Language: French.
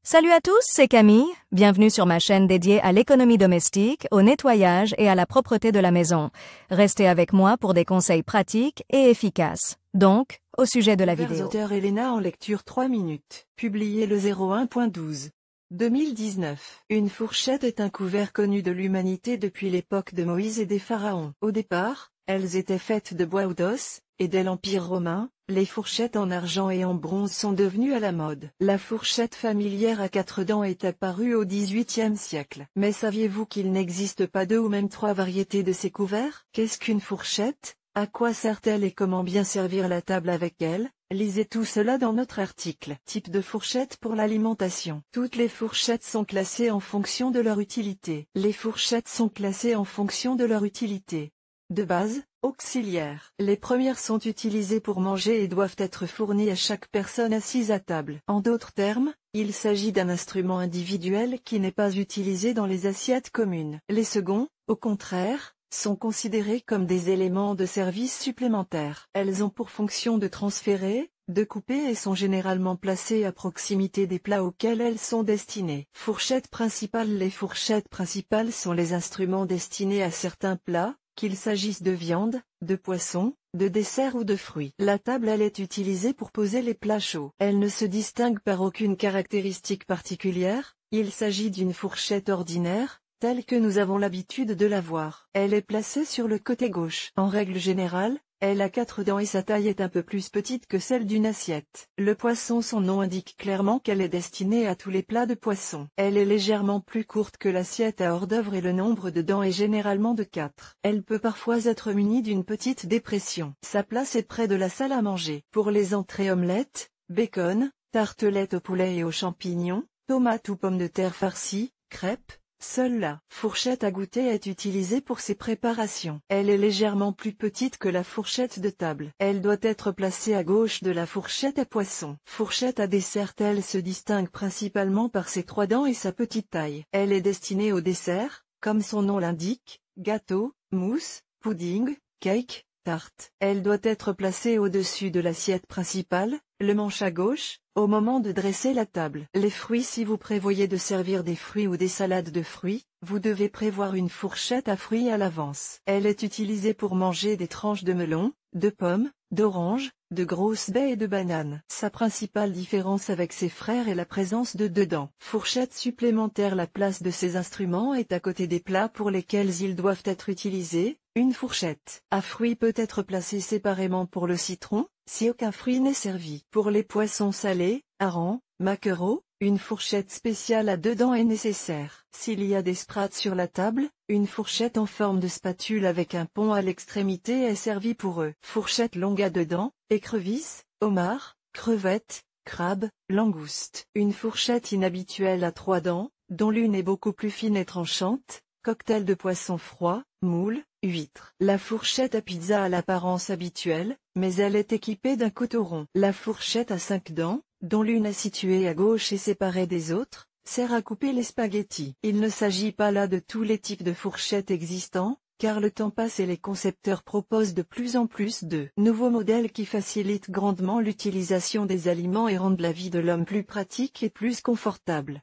Salut à tous, c'est Camille. Bienvenue sur ma chaîne dédiée à l'économie domestique, au nettoyage et à la propreté de la maison. Restez avec moi pour des conseils pratiques et efficaces. Donc, au sujet de la vidéo. Auteur Elena en lecture 3 minutes. Publié le 01.12. 2019. Une fourchette est un couvert connu de l'humanité depuis l'époque de Moïse et des pharaons. Au départ, elles étaient faites de bois ou d'os, et dès l'Empire romain, les fourchettes en argent et en bronze sont devenues à la mode. La fourchette familière à 4 dents est apparue au XVIIIe siècle. Mais saviez-vous qu'il n'existe pas 2 ou même 3 variétés de ces couverts? Qu'est-ce qu'une fourchette? À quoi sert-elle et comment bien servir la table avec elle? Lisez tout cela dans notre article. Type de fourchette pour l'alimentation. Toutes les fourchettes sont classées en fonction de leur utilité. Les fourchettes sont classées en fonction de leur utilité. De base, auxiliaires. Les premières sont utilisées pour manger et doivent être fournies à chaque personne assise à table. En d'autres termes, il s'agit d'un instrument individuel qui n'est pas utilisé dans les assiettes communes. Les seconds, au contraire, sont considérés comme des éléments de service supplémentaires. Elles ont pour fonction de transférer, de couper et sont généralement placées à proximité des plats auxquels elles sont destinées. Fourchette principale. Les fourchettes principales sont les instruments destinés à certains plats, qu'il s'agisse de viande, de poisson, de dessert ou de fruits. La table elle est utilisée pour poser les plats chauds. Elle ne se distingue par aucune caractéristique particulière, il s'agit d'une fourchette ordinaire, telle que nous avons l'habitude de la voir. Elle est placée sur le côté gauche. En règle générale, elle a 4 dents et sa taille est un peu plus petite que celle d'une assiette. Le poisson, son nom indique clairement qu'elle est destinée à tous les plats de poisson. Elle est légèrement plus courte que l'assiette à hors d'œuvre et le nombre de dents est généralement de 4. Elle peut parfois être munie d'une petite dépression. Sa place est près de la salle à manger. Pour les entrées omelettes, bacon, tartelettes au poulet et aux champignons, tomates ou pommes de terre farcies, crêpes, seule la fourchette à goûter est utilisée pour ces préparations. Elle est légèrement plus petite que la fourchette de table. Elle doit être placée à gauche de la fourchette à poisson. Fourchette à dessert. Elle se distingue principalement par ses 3 dents et sa petite taille. Elle est destinée au dessert, comme son nom l'indique, gâteau, mousse, pudding, cake, tarte. Elle doit être placée au-dessus de l'assiette principale, le manche à gauche, au moment de dresser la table. Les fruits. Si vous prévoyez de servir des fruits ou des salades de fruits, vous devez prévoir une fourchette à fruits à l'avance. Elle est utilisée pour manger des tranches de melon, de pommes, d'oranges, de grosses baies et de bananes. Sa principale différence avec ses frères est la présence de 2 dents. Fourchette supplémentaire. La place de ces instruments est à côté des plats pour lesquels ils doivent être utilisés. Une fourchette à fruits peut être placée séparément pour le citron, si aucun fruit n'est servi. Pour les poissons salés, harengs, maquereaux, une fourchette spéciale à 2 dents est nécessaire. S'il y a des sprats sur la table, une fourchette en forme de spatule avec un pont à l'extrémité est servie pour eux. Fourchette longue à 2 dents, écrevisses, homards, crevettes, crabes, langoustes. Une fourchette inhabituelle à 3 dents, dont l'une est beaucoup plus fine et tranchante, cocktail de poisson froid, moules, huîtres. La fourchette à pizza a l'apparence habituelle, mais elle est équipée d'un couteau rond. La fourchette à 5 dents, dont l'une est située à gauche et séparée des autres, sert à couper les spaghettis. Il ne s'agit pas là de tous les types de fourchettes existants, car le temps passe et les concepteurs proposent de plus en plus de nouveaux modèles qui facilitent grandement l'utilisation des aliments et rendent la vie de l'homme plus pratique et plus confortable.